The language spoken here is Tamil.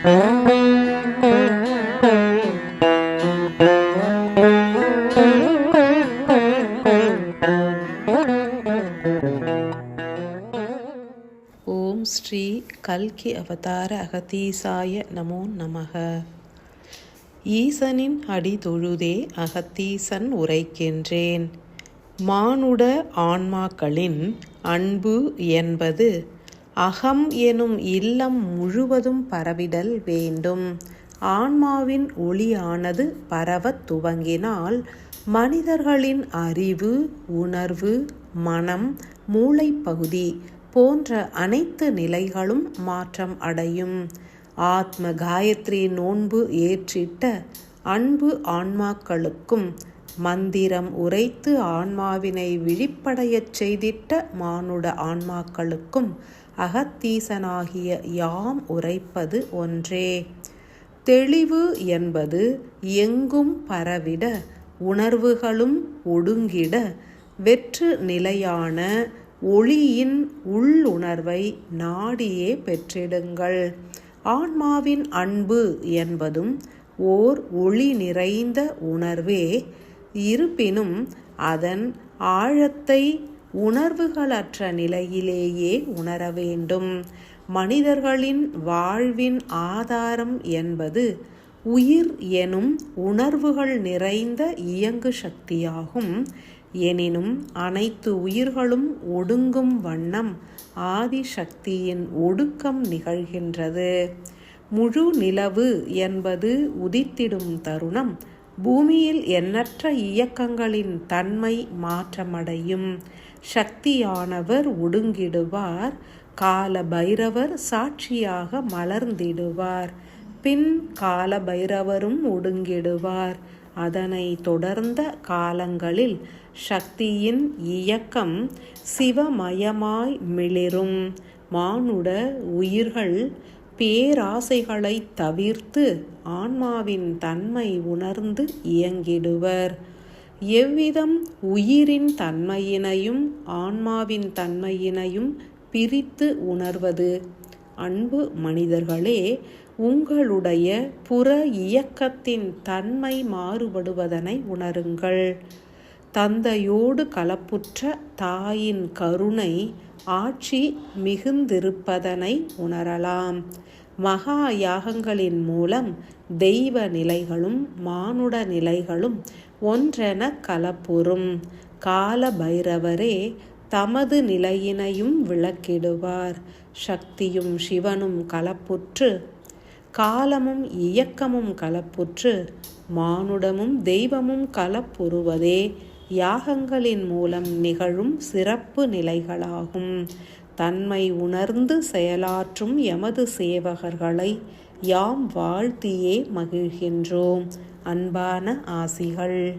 ஓம் ஸ்ரீ கல்கி அவதார அகத்தீசாய நமோ நமக. ஈசனின் அடி தொழுதே அகத்தீசன் உரைக்கின்றேன். மானுட ஆன்மாக்களின் அன்பு என்பது அகம் எனும் இல்லம் முழுவதும் பரவிடல் வேண்டும். ஆன்மாவின் ஒளியானது பரவத் துவங்கினால் மனிதர்களின் அறிவு, உணர்வு, மனம், மூளைப்பகுதி போன்ற அனைத்து நிலைகளும் மாற்றம் அடையும். ஆத்ம காயத்ரி நோன்பு ஏற்றிட்ட அன்பு ஆன்மாக்களுக்கும், மந்திரம் உரைத்து ஆன்மாவினை விழிப்படையச் செய்திட்ட மானுட ஆன்மாக்களுக்கும் அகத்தீசனாகிய யாம் உரைப்பது ஒன்றே. தெளிவு என்பது எங்கும் பரவிட, உணர்வுகளும் ஒடுங்கிட, வெற்று நிலையான ஒளியின் உள்ளுணர்வை நாடியே பெற்றிடுங்கள். ஆன்மாவின் அன்பு என்பதும் ஓர் ஒளி நிறைந்த உணர்வே. இருப்பினும் அதன் ஆழத்தை உணர்வுகளற்ற நிலையிலேயே உணர வேண்டும். மனிதர்களின் வாழ்வின் ஆதாரம் என்பது உயிர் எனும் உணர்வுகள் நிறைந்த இயங்கு சக்தியாகும். எனினும் அனைத்து உயிர்களும் ஒடுங்கும் வண்ணம் ஆதிசக்தியின் ஒடுக்கம் நிகழ்கின்றது. முழு நிலவு என்பது உதித்திடும் தருணம் பூமியில் எண்ணற்ற இயக்கங்களின் தன்மை மாற்றமடையும். சக்தியானவர் ஒடுங்கிடுவார், கால பைரவர் சாட்சியாக மலர்ந்திடுவார். பின் கால பைரவரும் ஒடுங்கிடுவார். அதனை தொடர்ந்த காலங்களில் சக்தியின் இயக்கம் சிவமயமாய் மிளிரும். மானுட உயிர்கள் பேராசைகளை தவிர்த்து ஆன்மாவின் தன்மை உணர்ந்து இயங்கிடுவர். எவ்விதம் உயிரின் தன்மையினையும் ஆன்மாவின் தன்மையினையும் பிரித்து உணர்வது? அன்பு மனிதர்களே, உங்களுடைய புற இயக்கத்தின் தன்மை மாறுபடுவதனை உணருங்கள். தந்தையோடு கலப்புற்ற தாயின் கருணை ஆட்சி மிகுந்திருப்பதனை உணரலாம். மகா யாகங்களின் மூலம் தெய்வ நிலைகளும் மானுட நிலைகளும் ஒன்றென கலப்புறும். கால பைரவரே தமது நிலையினையும் விளக்கிடுவார். சக்தியும் சிவனும் கலப்புற்று, காலமும் இயக்கமும் கலப்புற்று, மானுடமும் தெய்வமும் கலப்புறுவதே யாகங்களின் மூலம் நிகழும் சிறப்பு நிலைகளாகும். தன்மை உணர்ந்து செயலாற்றும் எமது சேவகர்களை யாம் வாழ்த்தியே மகிழ்கின்றோம். அன்பான ஆசிகள்.